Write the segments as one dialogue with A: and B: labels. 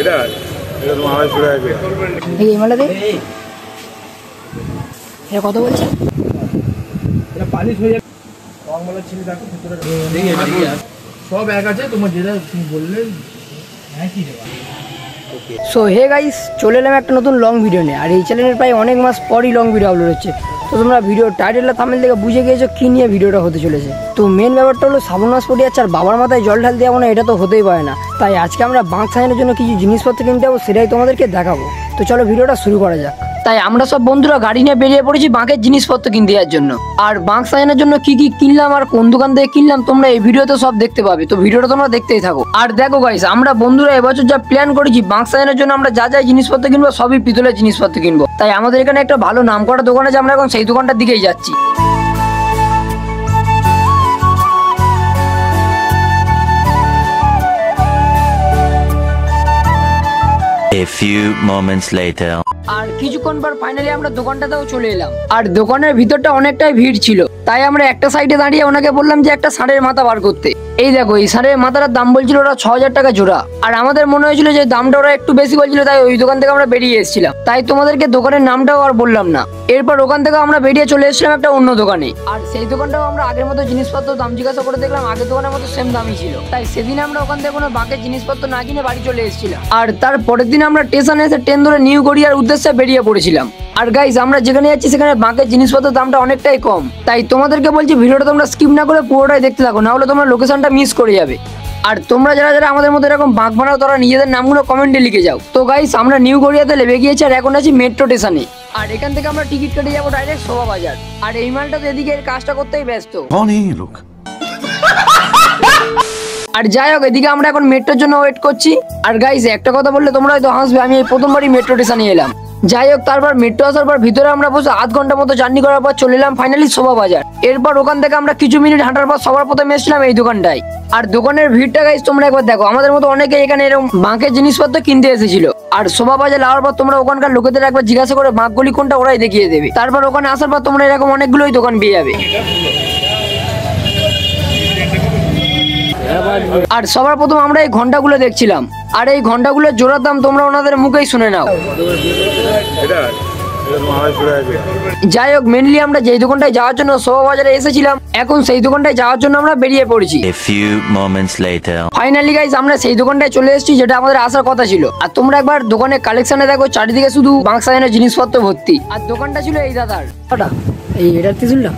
A: এটা এটা তোমার 250 টাকা।
B: এই মালটা দে। এটা কত বলছে?
A: এটা পালিশ হয়ে যাবে। রং মালা ছিল দেখো ভিতরে। দেখি সব এক আছে, তোমার যেটা তুমি বললে একই দেবা।
B: সো হে গাইস, চলে এলাম একটা নতুন লং ভিডিও নিয়ে। আর এই চ্যানেলের প্রায় অনেক মাস পরই লং ভিডিও আপলোড হচ্ছে। তো তোমরা ভিডিও টাইটেল আর থাম্বনেল দেখে বুঝে গিয়েছো কি নিয়ে ভিডিওটা হতে চলেছে। তো মেন ব্যাপারটা হলো শ্রাবণ মাস পড়ে যাচ্ছে আর বাবার মাথায় জল ঢাল দেওয়া, এটা তো হতেই পারে না। তাই আজকে আমরা বাঁক সাজানোর জন্য কিছু জিনিসপত্র কিনতে যাবো, সেটাই তোমাদেরকে দেখাবো। তো চলো ভিডিওটা শুরু করা যাক। তাই আমরা সব বন্ধুরা গাড়ি নিয়ে বেরিয়ে পড়েছি বাঁকের জিনিসপত্র কিনতে যাওয়ার জন্য। আর বাঁক সাজানোর জন্য কি কি কিনলাম আর কোন দোকান থেকে কিনলাম তোমরা এই ভিডিওতে সব দেখতে পাবে। তো ভিডিওটা তোমরা দেখতেই থাকো। আর দেখো গাইস, আমরা বন্ধুরা এবছর যা প্ল্যান করেছি বাঁক সাজানোর জন্য, আমরা যা যা জিনিসপত্র কিনবো সবই পিতলের জিনিসপত্র কিনবো। তাই আমাদের এখানে একটা ভালো নাম করা দোকান আছে, আমরা এখন সেই দোকানটার দিকেই যাচ্ছি।
C: A few moments later.
B: আর কিছুক্ষণ পর ফাইনালি আমরা দোকানটাতেও চলে এলাম। আর দোকানের ভিতরটা অনেকটাই ভিড় ছিল, তাই আমরা একটা সাইডে দাঁড়িয়ে ওনাকে বললাম যে একটা ষাঁড়ের মাথা বার করতে। এই দেখো, এই ষাঁড়ের মাথাটার দাম বলছিল ওরা 6000 টাকা জোড়া। আর আমাদের মনে হয়েছিল যে দামটা ওরা একটু বেশি বলছিল, তাই ওই দোকান থেকে আমরা বেরিয়ে এসেছিলাম। তাই তোমাদেরকে দোকানের নামটাও আর বললাম না। এরপর ওখান থেকে আমরা বেরিয়ে চলে এসেছিলাম একটা অন্য দোকানে। আর সেই দোকানটাও আমরা আগের মতো জিনিসপত্র দাম জিজ্ঞাসা করে দেখলাম আগের দোকানের মতো সেম দামই ছিল। তাই সেদিন আমরা ওখান থেকে কোনো বাঁকের জিনিসপত্র না কিনে বাড়ি চলে এসেছিলাম। আর তার পরের দিন আমরা স্টেশনে এসে ট্রেন ধরে নিউ গড়িয়ার উদ্দেশ্যে বেরিয়ে পড়েছিলাম। আর গাইস, আমরা যেখানে যাচ্ছি সেখানে বাঁকের জিনিসপত্রের দামটা অনেকটাই কম। তাই তোমাদেরকে বলছি ভিডিওটা তোমরা স্কিপ না করে পুরোটাই দেখতে থাকো, না হলে তোমরা লোকেশনটা মিস করে যাবে। আর তোমরা যারা যারা আমাদের মধ্যে এরকম বাঁক বানাও তারা নিজেদের নামগুলো কমেন্টে লিখে যাও। তো গাইস, আমরা নিউ গড়িয়াতে লেবে গিয়েছি আর এখন আছি মেট্রো স্টেশনে। আর এখান থেকে আমরা টিকিট কেটে যাবো ডাইরেক্ট শোভা বাজার। আর এই মালটা তো এদিকে এর কাজটা করতেই ব্যস্ত। আর যাই হোক, এদিকে আমরা এখন মেট্রোর জন্য ওয়েট করছি। আর গাইস, একটা কথা বললে তোমরা হয়তো হাসবে, আমি এই প্রথমবারই মেট্রো স্টেশনে এলাম। যাই হোক, তারপর মেট্রো আসার পর ভিতরে আমরা বসে আধ ঘন্টার মতো জার্নি করার পর চলে এলাম ফাইনালি শোভা বাজার। এরপর ওখান থেকে আমরা কিছু মিনিট হাঁটার পর সবার প্রথমে এসেছিলাম এই দোকানটায়। আর দোকানের ভিড়টা গাইস তোমরা একবার দেখো, আমাদের মতো অনেকে এখানে এরকম বাঁকের জিনিসপত্র কিনতে এসেছিল। আর শোভা বাজার যাওয়ার পর তোমরা ওখানকার লোকেদের একবার জিজ্ঞাসা করে বাঁকগুলি কোনটা ওরাই দেখিয়ে দেবে। তারপর ওখানে আসার পর তোমরা এরকম অনেকগুলোই দোকান পেয়ে যাবে। আর সবার প্রথম আমরা এই ঘন্টাগুলো দেখছিলাম। আর এই ঘন্টাগুলোর জোড়ার দাম তোমরা ওনাদের মুখেই শুনে নাও। যাই হোক, মেনলি আমরা যেই দোকানটায় যাওয়ার জন্য শোভা বাজারে এসেছিলাম, এখন সেই দোকানটায় যাওয়ার জন্য আমরা বেরিয়ে পড়েছি।
C: A few moments later.
B: Finally guys, আমরা সেই দোকানটায় চলে এসেছি যেটা আমাদের আসার কথা ছিল। আর তোমরা একবার দোকানের কালেকশনে দেখো, চারিদিকে শুধু বাঁক সাজানোর জিনিসপত্র ভর্তি। আর দোকানটা ছিল এই দাদার। এই এটার ত্রিশুলটা,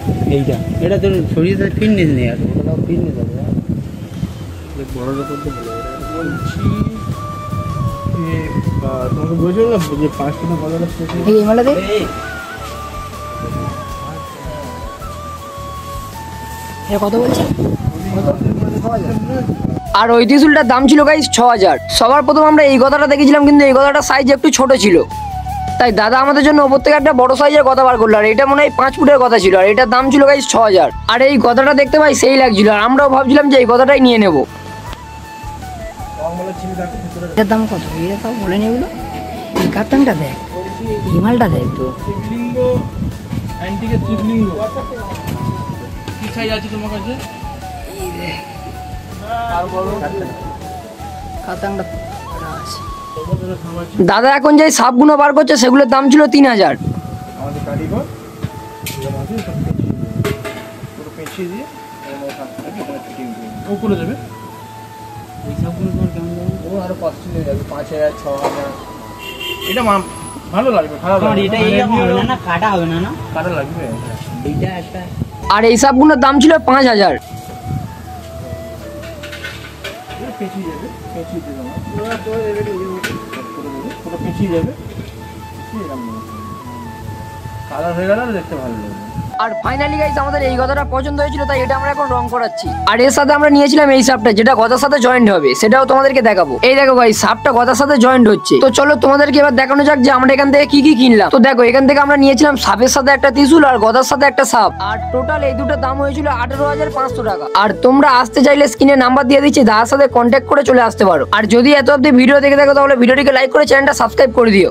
D: এটা তোর শরীর ফিটনেস নেই, আর ওটা ফিটনেস আছে।
A: বড়টা করতে বলছি তোমাকে বুঝলো না যে 5 টাকা বড়টা
B: এই মালটা দে। এটা কত বলছে? আর ওই ত্রিশুলটার দাম ছিল গাইস 6000। সবার প্রথম আমরা এই গদাটা দেখেছিলাম, কিন্তু এই গদাটার সাইজ একটু ছোট ছিল। তাই দাদা আমাদের জন্য ওপর থেকে একটা বড় সাইজের গদা বার করলো। আর এটা মনে হয় 5 ফুটের কথা ছিল। আর এটার দাম ছিল গাইস 6000। আর এই গদাটা দেখতে ভাই সেই লাগছিল। আর আমরাও ভাবছিলাম যে এই গদাটাই নিয়ে নেবো। এটার দাম কত? এটা তাও বলে নি এগুলো। এই কার্টনটা দেখ, এই মালটা দেখ। তো
A: শিবলিঙ্গ, অ্যান্টিকের শিবলিঙ্গ কি সাইজ আছে তোমার কাছে?
B: এই দেখ, আর বড় কার্টনটা আছে। দাদা এখন যে সাপগুলো বার করছে সেগুলোর দাম ছিল 3000।
A: আমাদের কারিগর পুরো পেঁচিয়ে দিয়ে ও করে দেবে।
D: এই সবগুলো তোমার কেমন যাবে?
A: ও আরো কস্টলি হয়ে যাবে, 5000 6000। এটা ভালো লাগবে, খারাপ
D: তোমার
A: লাগবে
D: এটা এইরকম হবে না, না কাটা হবে না, না
A: কাটা লাগবে।
D: এইটা একটা।
B: আর এই সবগুলোর দাম ছিল 5000।
A: পেঁচিয়ে যাবে, পেঁচিয়ে দেবে না ওরা তো এবারে করে দেবে, পুরো পেঁচিয়ে যাবে। কালার হয়ে গেল, দেখতে ভালো লাগবে।
B: আর ফাইনালি গাইস, আমাদের এই গদাটা পছন্দ হয়েছিল, তাই এটা আমরা এখন রং করাচ্ছি। আর এর সাথে আমরা নিয়েছিলাম এই সাপটা, যেটা গদার সাথে জয়েন্ট হবে, সেটাও তোমাদেরকে দেখাবো। এই দেখো গাইস, সাপটা গদার সাথে জয়েন্ট হচ্ছে। তো চলো তোমাদেরকে এবার দেখানো যাক যে আমরা এখান থেকে কি কি কিনলাম। তো দেখো, এখান থেকে আমরা নিয়েছিলাম সাপের সাথে একটা ত্রিশূল আর গদার সাথে একটা সাপ। আর টোটাল এই দুটো দাম হয়েছিল 18500 টাকা। আর তোমরা আসতে চাইলে স্ক্রিনে নাম্বার দিয়ে দিচ্ছি, দাদার সাথে কন্ট্যাক্ট করে চলে আসতে পারো। আর যদি এত অব্দি ভিডিও দেখে থাকো তাহলে ভিডিওটিকে লাইক করে চ্যানেলটা সাবস্ক্রাইব করে দিও।